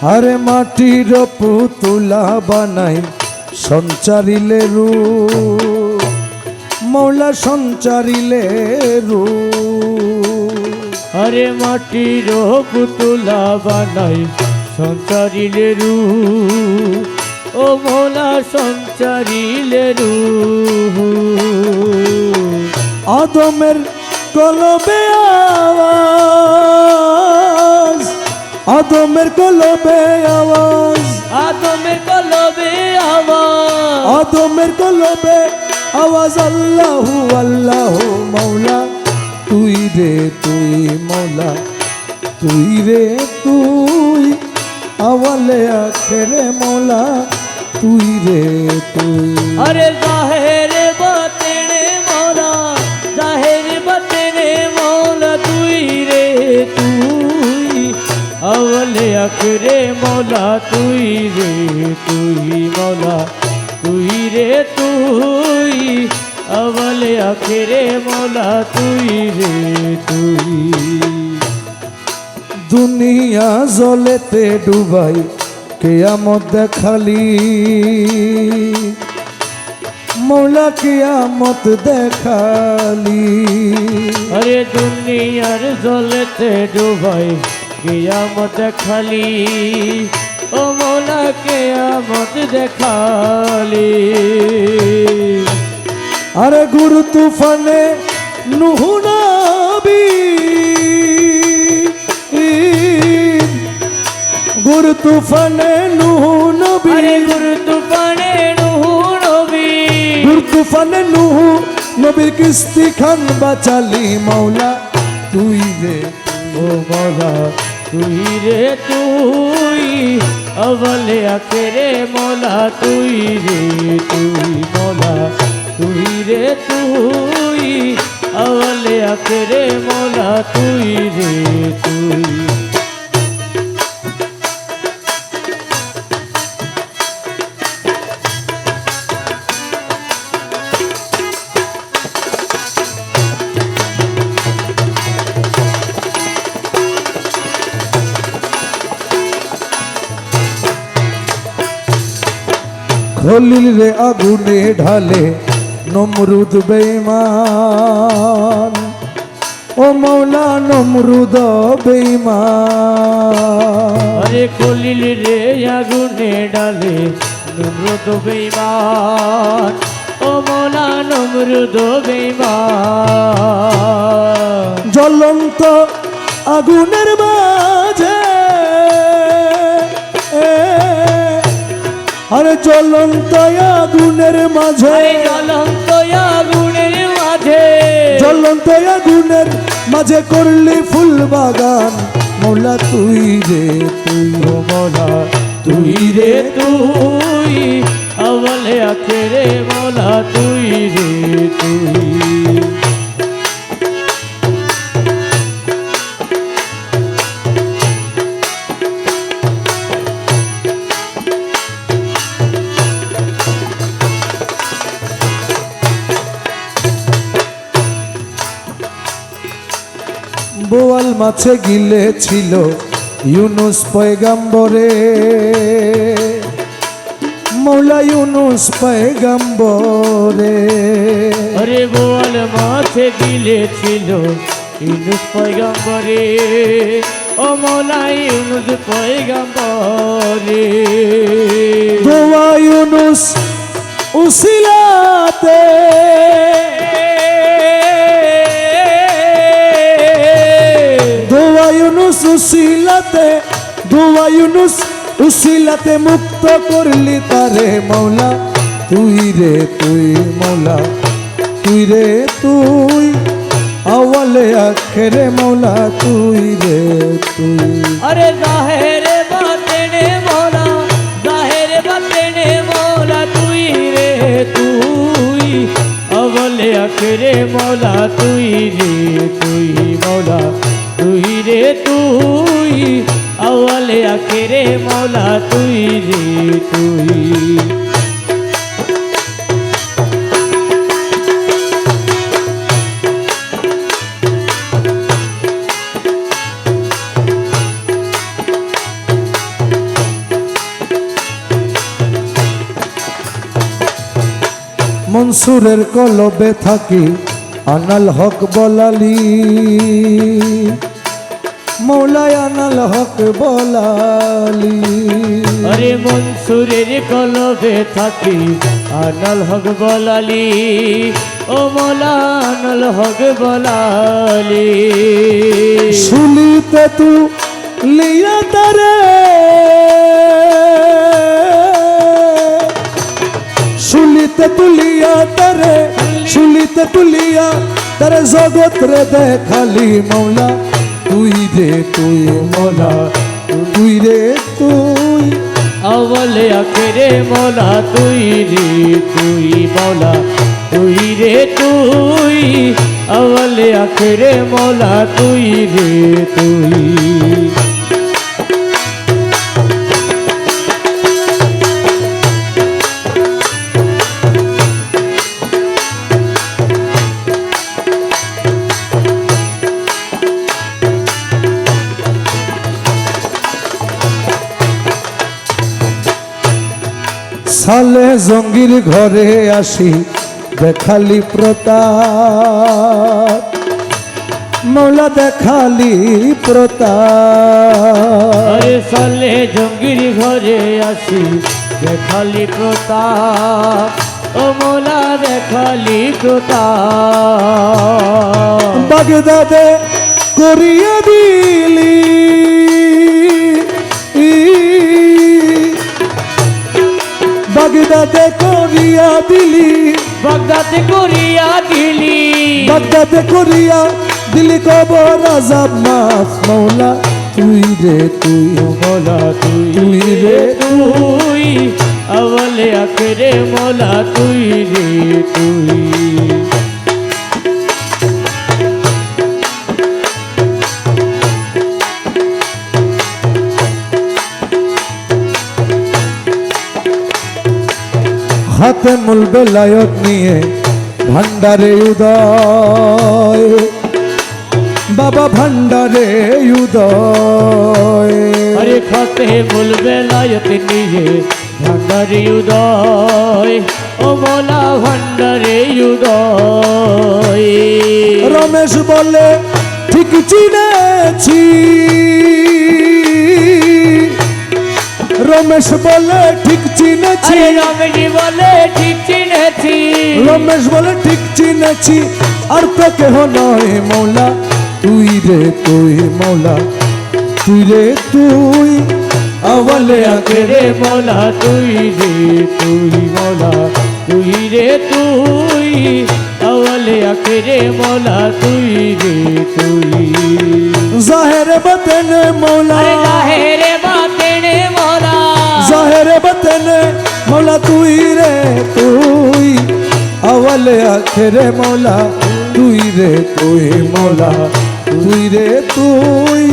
আরে মাটির পুতুলা বানাই সঞ্চারিলে রূপ, মৌলা সঞ্চারিলে রূপ। আরে মাটির পুতুলা বানাই সঞ্চারিলে রূপ, ও মৌলা সঞ্চারিলে রূপ। আদমের কলবে আওয়াজ, আদমের কলবে আওয়াজ, আদমের কলবে আওয়াজ, আদমের কলবে আওয়াজ, আল্লাহু আল্লাহু মৌলা তুই রে তুই মৌলা তুই রে তুই, আওয়ালে আখেরে মৌলা তুই রে তুই। আরে জাহেরে বাতেনে মৌলা, জাহেরে বাতেনে মৌলা তুই রে তুই, আওয়ালে আখেরে মৌলা তুই রে তুই, মৌলা তুই রে তুই, আওয়ালে আখেরে মৌলা তুই রে তুই। দুনিয়া জলেতে ডুবাই কিয়ামত দেখালি, মৌলা কিয়ামত দেখালি। আরে দুনিয়ার জলেতে ডুবাই কিয়ামত দেখালি, ও মৌলা কিয়ামত দেখালি। আরে গুরু তুফানে নূহ নবী, গুরু তুফানে নূহ নবী, আরে গুরু তুফানে নূহ নবী, গুরু তুফানে নূহ নবীর কিস্তি খান বাঁচালি, মৌলা তুই রে ও মৌলা তুই রে তুই, আওয়ালে আখেরে মৌলা তুই রে তুই, মৌলা তুই রে তুই, আওয়ালে আখেরে মৌলা তুই রে তুই। খলিল রে আগুনে ঢালে নমরুদ বেঈমান, ও মৌলা নমরুদ বেঈমান। আরে খলিল রে আগুনে ডালে নমরুদ বেঈমান, ও মৌলা নমরুদ বেঈমান। জ্বলন্ত আগুনের মাঝে, আরে জ্বলন্ত আগুনের মাঝে, জ্বলন্ত আগুনের মাঝে, জ্বলন্ত আগুনের মাঝে করলি ফুল বাগান, মৌলা তুই রে তুই, ও মৌলা তুই রে তুই, আওয়ালে আখেরে মৌলা তুই রে তুই। বোয়াল মাছে গিলেছিল ইউনুস পয়গাম্বরে, মৌলা ইউনুস পয়গাম্বরে। আরে বোয়াল মাছে গিলেছিল ইউনুস পয়গাম্বরে, ও মৌলা ইউনুস পয়গাম্বরে। দোয়া ইউনুস উসিলাতে, দোয়া ইউনুস উসিলাতে, দোয়া ইউনুস উসিলাতে মুক্ত করলি তারে, মৌলা তুই রে তুই, মৌলা তুই রে তুই, আওয়ালে আখেরে মৌলা তুই রে তুই। আরে জাহেরে বাতেনে মৌলা, জাহেরে বাতেনে মৌলা তুই রে তুই, আওয়ালে আখেরে মৌলা তুই রে তুই, মৌলা তুই রে তুই, আওয়ালে আখেরে মৌলা তুই রে তুই। মনসুরের কলবে থাকি আনাল হক বলালি মৌলায় আনাল হক বলালি আরে মনসুরের কলবে থাকি আনাল হক বলালি ও মৌলা আনাল হক বলালি শুলিতে তু লিয়া তারে শুলিতে তুলিয়া তারে শুলিতে তুলিয়া তারে জগৎ রে দেখালি মৌলা তুই রে তুই মৌলা তুই রে তুই আওয়ালে আখেরে মৌলা তুই রে তুই মৌলা তুই রে তুই আওয়ালে আখেরে মৌলা তুই রে তুই সালে জঙ্গির ঘরে আসি দেখালি প্রতাপ মৌলা দেখালি প্রতাপ আরে সালে জঙ্গির ঘরে আসি দেখালি প্রতাপ ও মৌলা দেখালি প্রতাপ বাগদাদে করিয়া দিলি বাগদাদে করিয়া দিলি বাগদাদে করিয়া দিলি বাগদাদে করিয়া দিলি কবর আজাব মাফ মৌলা তুই রে তুই মৌলা তুই তুই রে তুই আওয়ালে আখেরে মৌলা তুই রে তুই হাতে মূল বেলায়ত নিয়ে ভান্ডারে উদয় বাবা ভান্ডারে উদয় আরে খাতে বলবে লায়ত নিয়ে ভান্ডারে উদয় ও মৌলা ভান্ডারে উদয় রমেশ বলে ঠিক চিনেছি রমেশ বলে ঠিক চিনেছি আরে রমেশ বলে ঠিক চিনেছি রমেশ বলে ঠিক চিনেছি আর তো কেহ নয় মৌলা তুই রে তুই মৌলা তুই রে তুই আওয়ালে আখেরে মৌলা তুই রে তুই মৌলা তুই রে তুই আওয়ালে আখেরে মৌলা তুই রে তুই জাহের বতনে মৌলা আরে জাহেরে বাতেনে মৌলা জাহের বতনে মৌলা তুই রে তুই আওয়ালে আখেরে মৌলা তুই রে তুই মৌলা তুই রে তুই